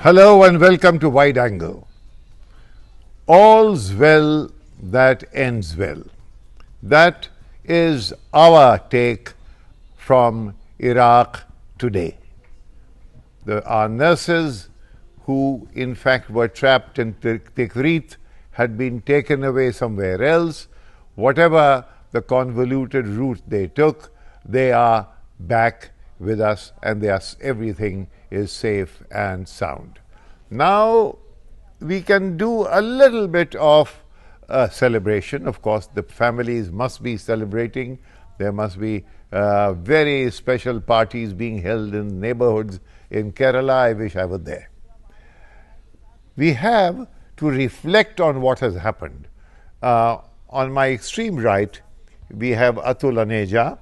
Hello and welcome to Wide Angle. All's well that ends well. That is our take from Iraq today. Our nurses, who in fact were trapped in Tikrit, had been taken away somewhere else. Whatever the convoluted route they took, they are back with us, and everything is safe and sound. Now we can do a little bit of celebration. Of course, the families must be celebrating. There must be very special parties being held in neighborhoods in Kerala. I wish I were there. We have to reflect on what has happened. On my extreme right, we have Atul Aneja,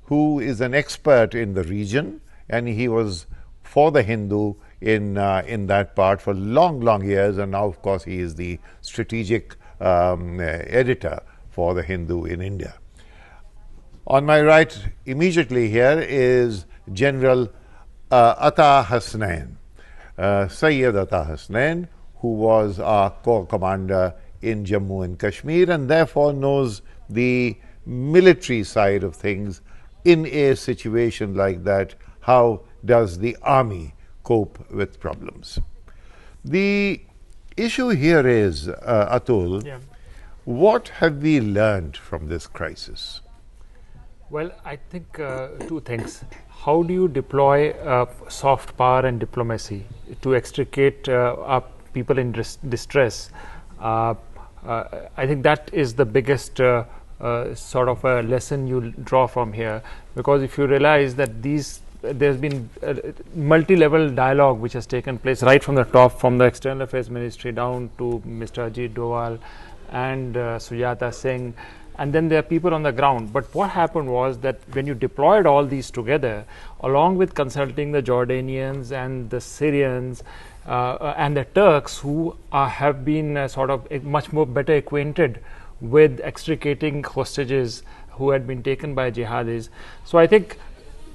who is an expert in the region, and he was for the Hindu in that part for long years, and now of course he is the strategic editor for the Hindu in India. On my right immediately here is General Atta Hasnain, Sayyid Atta Hasnain, who was our corps commander in Jammu and Kashmir, and therefore knows the military side of things. In a situation like that, how does the army cope with problems? The issue here is, Atul, what have we learned from this crisis? Well, I think two things. How do you deploy soft power and diplomacy to extricate people in distress? I think that is the biggest sort of a lesson you draw from here, because if you realize that there's been multi-level dialogue which has taken place right from the top, from the External Affairs Ministry down to Mr. Ajit Doval and Sujata Singh, and then there are people on the ground. But what happened was that when you deployed all these together, along with consulting the Jordanians and the Syrians and the Turks, who have been sort of much more better acquainted with extricating hostages who had been taken by jihadis. So I think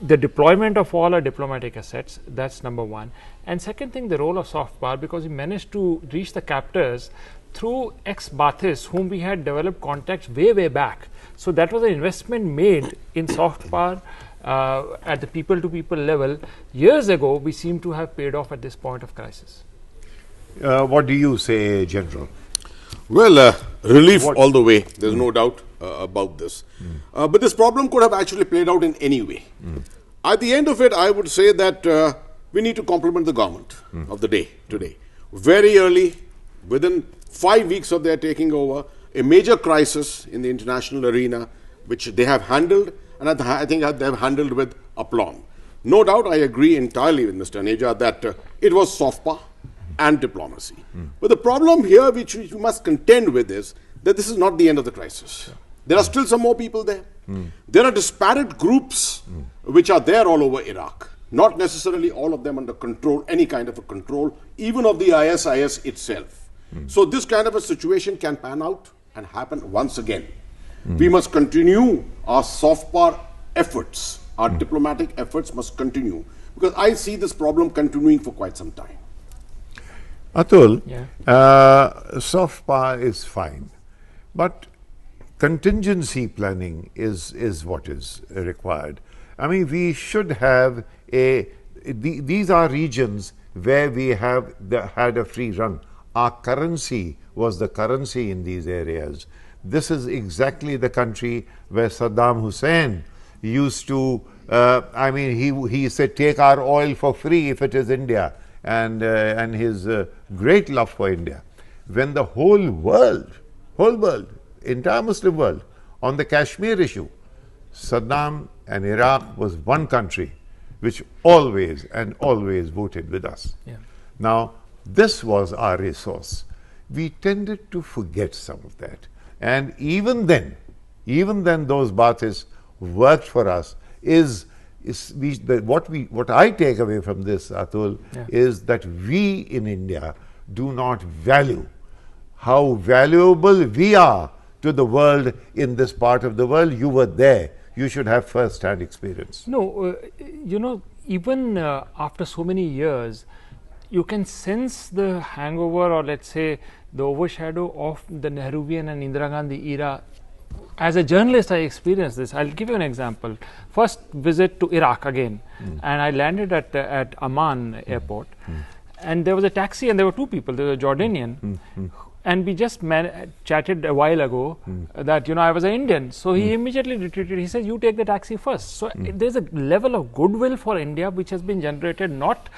the deployment of all our diplomatic assets, that's number one. And second thing, the role of soft power, because we managed to reach the captors through ex-Baathis whom we had developed contacts way back. So that was an investment made in soft power at the people-to-people level years ago. We seem to have paid off at this point of crisis. What do you say, General? Well, relief all the way. There's no doubt about this. But this problem could have actually played out in any way. At the end of it, I would say that we need to compliment the government of the day today. Very early, within 5 weeks of their taking over, a major crisis in the international arena, which they have handled, and I think they have handled with aplomb. No doubt, I agree entirely with Mr. Aneja that it was soft power and diplomacy. But the problem here, which we must contend with, is that this is not the end of the crisis. There are still some more people there. There are disparate groups which are there all over Iraq, not necessarily all of them under control, any kind of a control, even of the ISIS itself. So this kind of a situation can pan out and happen once again. We must continue our soft power efforts. Our diplomatic efforts must continue, because I see this problem continuing for quite some time. Atul, soft power is fine, but contingency planning is what is required. I mean, we should have these are regions where we have had a free run. Our currency was the currency in these areas. This is exactly the country where Saddam Hussein used to, he said, take our oil for free if it is India, and his great love for India. When the whole world, entire Muslim world, on the Kashmir issue, Saddam and Iraq was one country which always voted with us. Now, this was our resource. We tended to forget some of that. And even then those Baathis worked for us. What I take away from this, Atul, is that we in India do not value how valuable we are to the world in this part of the world. You were there. You should have first-hand experience. No, even after so many years, you can sense the hangover, or let's say the overshadow of the Nehruvian and Indira Gandhi era. As a journalist, I experienced this. I'll give you an example. First visit to Iraq again, and I landed at Amman airport, and there was a taxi, and there were two people. There was a Jordanian, and we just chatted a while ago that I was an Indian. So he immediately retreated. He says, "You take the taxi first." So there's a level of goodwill for India which has been generated, not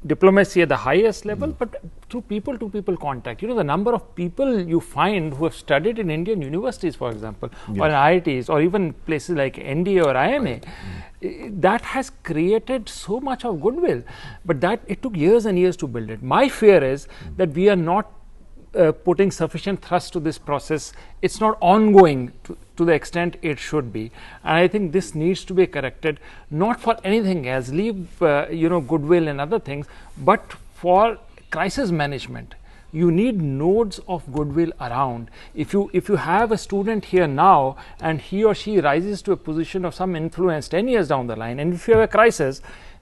diplomacy at the highest level, but through people-to-people contact. The number of people you find who have studied in Indian universities, for example, or in IITs, or even places like NDA or IMA, that has created so much of goodwill. But that it took years and years to build it. My fear is that we are not putting sufficient thrust to this process. It's not ongoing to the extent it should be, and I think this needs to be corrected, not for anything else, leave goodwill and other things, but for crisis management. You need nodes of goodwill around. If you have a student here now and he or she rises to a position of some influence 10 years down the line, and if you have a crisis,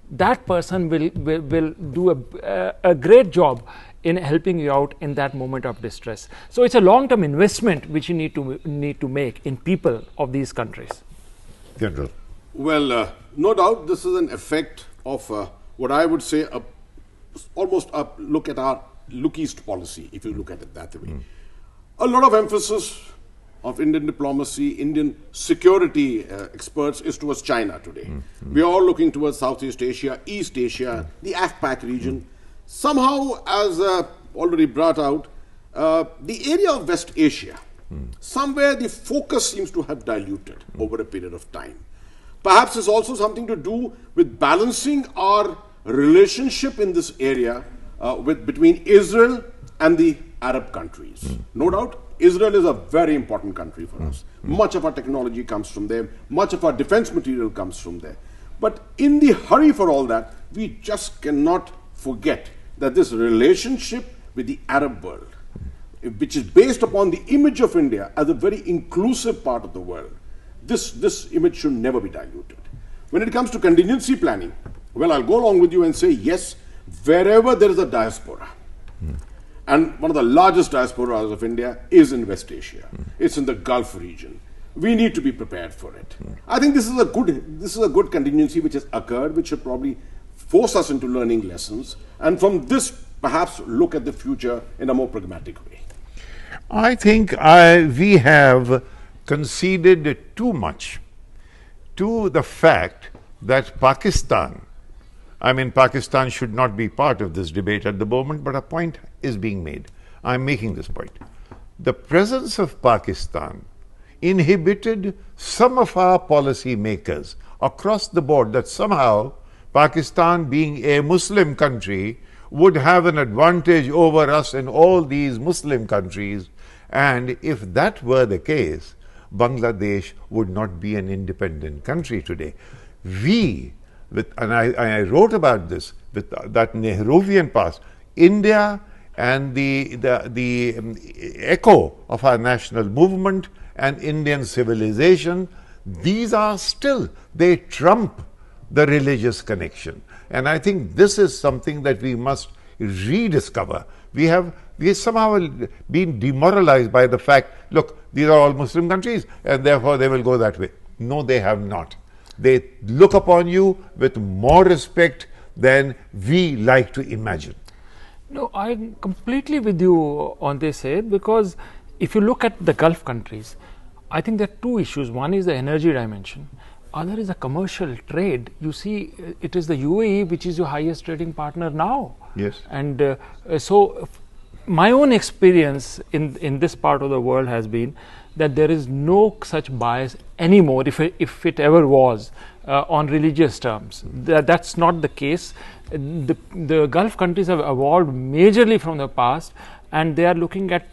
that person will do a great job in helping you out in that moment of distress. So it's a long-term investment which you need to make in people of these countries. General. Well, no doubt this is an effect of what I would say almost a look at our look east policy, if you look at it that way. A lot of emphasis of Indian diplomacy, Indian security experts is towards China today. We are all looking towards Southeast Asia, East Asia, the AFPAC region. Somehow, as already brought out, the area of West Asia, somewhere the focus seems to have diluted over a period of time. Perhaps it's also something to do with balancing our relationship in this area between Israel and the Arab countries. No doubt, Israel is a very important country for us. Much of our technology comes from there. Much of our defense material comes from there. But in the hurry for all that, we just cannot forget that this relationship with the Arab world, which is based upon the image of India as a very inclusive part of the world, this image should never be diluted. When it comes to contingency planning, well, I'll go along with you and say, yes, wherever there is a diaspora, and one of the largest diasporas of India is in West Asia. It's in the Gulf region. We need to be prepared for it. I think this is a good contingency which has occurred, which should probably force us into learning lessons, and from this perhaps look at the future in a more pragmatic way. I think we have conceded too much to the fact that Pakistan should not be part of this debate at the moment, but a point is being made. I'm making this point. The presence of Pakistan inhibited some of our policy makers across the board that somehow Pakistan, being a Muslim country, would have an advantage over us in all these Muslim countries. And if that were the case, Bangladesh would not be an independent country today. I wrote about this, with that Nehruvian past, India and the echo of our national movement and Indian civilization, these are still, they trump the religious connection. And I think this is something that we must rediscover. We have somehow been demoralized by the fact, look, these are all Muslim countries and therefore they will go that way. No, they have not. They look upon you with more respect than we like to imagine. No, I'm completely with you on this, Syed, because if you look at the Gulf countries, I think there are two issues. One is the energy dimension. Other is the commercial trade. You see, it is the UAE which is your highest trading partner now. Yes. And so my own experience in this part of the world has been that there is no such bias anymore, if it ever was, on religious terms. That's not the case. The Gulf countries have evolved majorly from the past, and they are looking at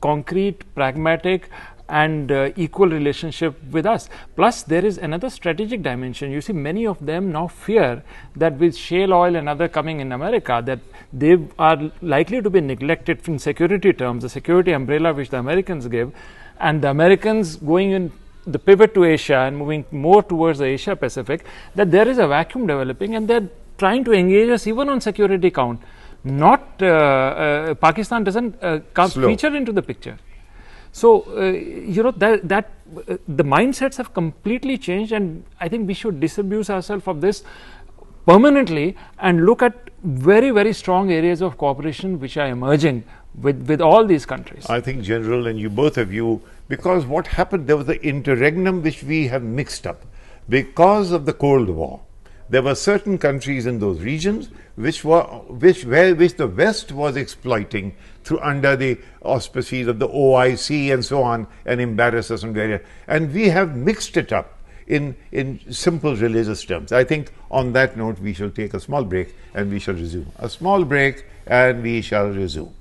concrete, pragmatic and equal relationship with us. Plus, there is another strategic dimension. You see, many of them now fear that with shale oil and other coming in America, that they are likely to be neglected in security terms, the security umbrella which the Americans give, and the Americans going in the pivot to Asia and moving more towards the Asia Pacific, that there is a vacuum developing and they're trying to engage us even on security count. not Pakistan doesn't Slow. feature into the picture. So that the mindsets have completely changed, and I think we should disabuse ourselves of this permanently and look at very, very strong areas of cooperation which are emerging with all these countries. I think, General, and you both of you, because what happened, there was the interregnum which we have mixed up because of the Cold War. There were certain countries in those regions which the West was exploiting through under the auspices of the OIC and so on, and embarrass us in various. And we have mixed it up in simple religious terms. I think on that note we shall take a small break and we shall resume. A small break and we shall resume.